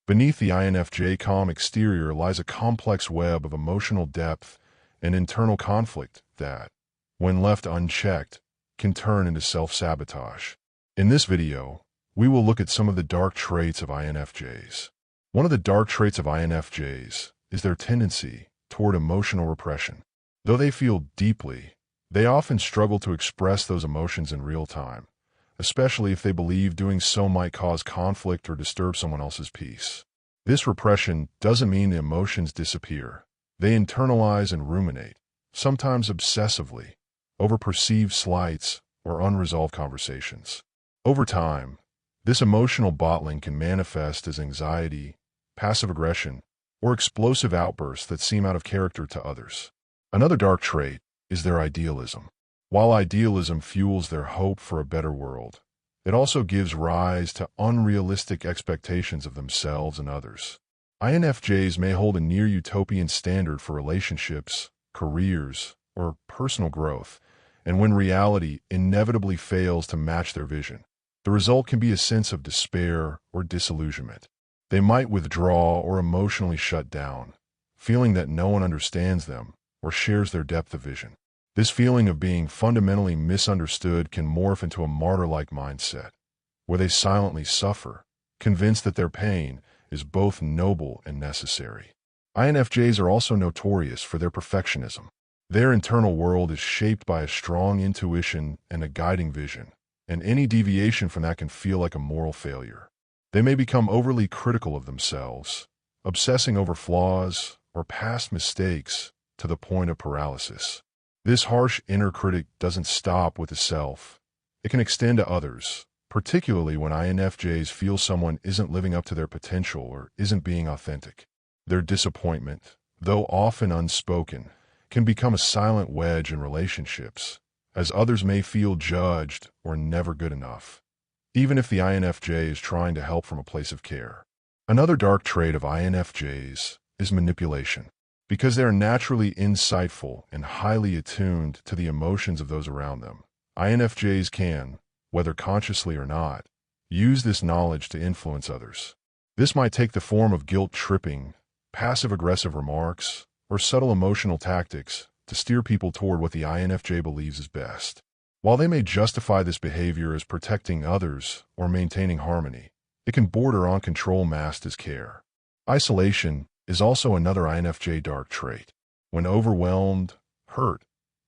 Beneath the INFJ calm exterior lies a complex web of emotional depth and internal conflict that, when left unchecked, can turn into self-sabotage. In this video, we will look at some of the dark traits of INFJs. One of the dark traits of INFJs is their tendency toward emotional repression. Though they feel deeply, they often struggle to express those emotions in real time, especially if they believe doing so might cause conflict or disturb someone else's peace. This repression doesn't mean the emotions disappear. They internalize and ruminate, sometimes obsessively, over perceived slights or unresolved conversations. Over time, this emotional bottling can manifest as anxiety, passive aggression, or explosive outbursts that seem out of character to others. Another dark trait is their idealism. While idealism fuels their hope for a better world, it also gives rise to unrealistic expectations of themselves and others. INFJs may hold a near-utopian standard for relationships, careers, or personal growth, and when reality inevitably fails to match their vision, the result can be a sense of despair or disillusionment. They might withdraw or emotionally shut down, feeling that no one understands them or shares their depth of vision. This feeling of being fundamentally misunderstood can morph into a martyr-like mindset, where they silently suffer, convinced that their pain is both noble and necessary. INFJs are also notorious for their perfectionism. Their internal world is shaped by a strong intuition and a guiding vision, and any deviation from that can feel like a moral failure. They may become overly critical of themselves, obsessing over flaws or past mistakes to the point of paralysis. This harsh inner critic doesn't stop with the self. It can extend to others, particularly when INFJs feel someone isn't living up to their potential or isn't being authentic. Their disappointment, though often unspoken, can become a silent wedge in relationships, as others may feel judged or never good enough, even if the INFJ is trying to help from a place of care. Another dark trait of INFJs is manipulation. Because they are naturally insightful and highly attuned to the emotions of those around them, INFJs can, whether consciously or not, use this knowledge to influence others. This might take the form of guilt-tripping, passive-aggressive remarks, or subtle emotional tactics to steer people toward what the INFJ believes is best. While they may justify this behavior as protecting others or maintaining harmony, it can border on control masked as care. Isolation is also another INFJ dark trait. When overwhelmed, hurt,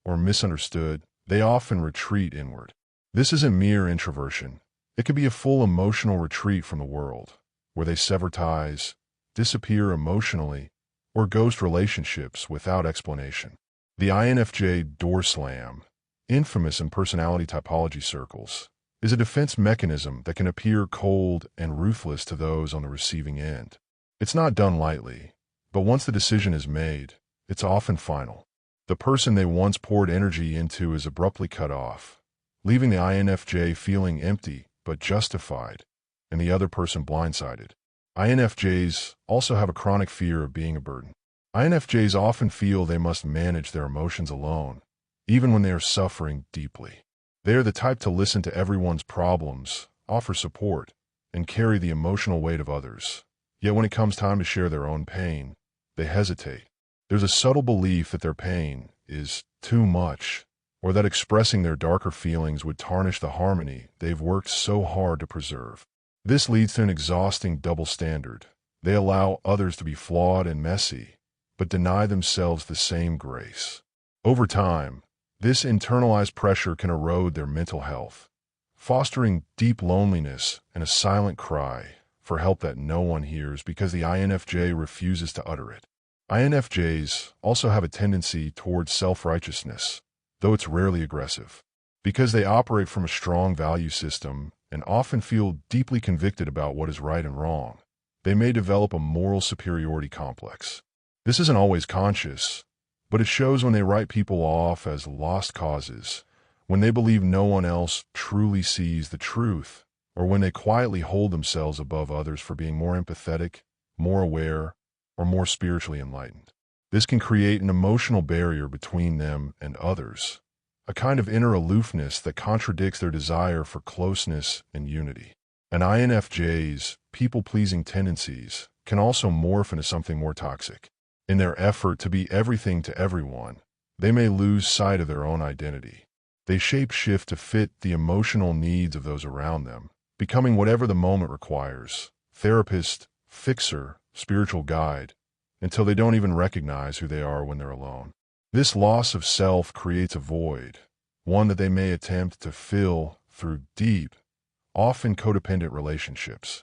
or misunderstood, they often retreat inward. This isn't mere introversion. It could be a full emotional retreat from the world, where they sever ties, disappear emotionally, or ghost relationships without explanation. The INFJ door slam, infamous in personality typology circles, is a defense mechanism that can appear cold and ruthless to those on the receiving end. It's not done lightly, but once the decision is made, it's often final. The person they once poured energy into is abruptly cut off, leaving the INFJ feeling empty but justified, and the other person blindsided. INFJs also have a chronic fear of being a burden. INFJs often feel they must manage their emotions alone, even when they are suffering deeply. They are the type to listen to everyone's problems, offer support, and carry the emotional weight of others. Yet when it comes time to share their own pain, they hesitate. There's a subtle belief that their pain is too much, or that expressing their darker feelings would tarnish the harmony they've worked so hard to preserve. This leads to an exhausting double standard. They allow others to be flawed and messy, but deny themselves the same grace. Over time, this internalized pressure can erode their mental health, fostering deep loneliness and a silent cry for help that no one hears because the INFJ refuses to utter it. INFJs also have a tendency towards self-righteousness, though it's rarely aggressive. Because they operate from a strong value system and often feel deeply convicted about what is right and wrong, they may develop a moral superiority complex. This isn't always conscious, but it shows when they write people off as lost causes, when they believe no one else truly sees the truth, or when they quietly hold themselves above others for being more empathetic, more aware, or more spiritually enlightened. This can create an emotional barrier between them and others, a kind of inner aloofness that contradicts their desire for closeness and unity. And INFJs, people-pleasing tendencies, can also morph into something more toxic. In their effort to be everything to everyone, they may lose sight of their own identity. They shape-shift to fit the emotional needs of those around them, becoming whatever the moment requires: therapist, fixer, spiritual guide, until they don't even recognize who they are when they're alone. This loss of self creates a void, one that they may attempt to fill through deep, often codependent relationships.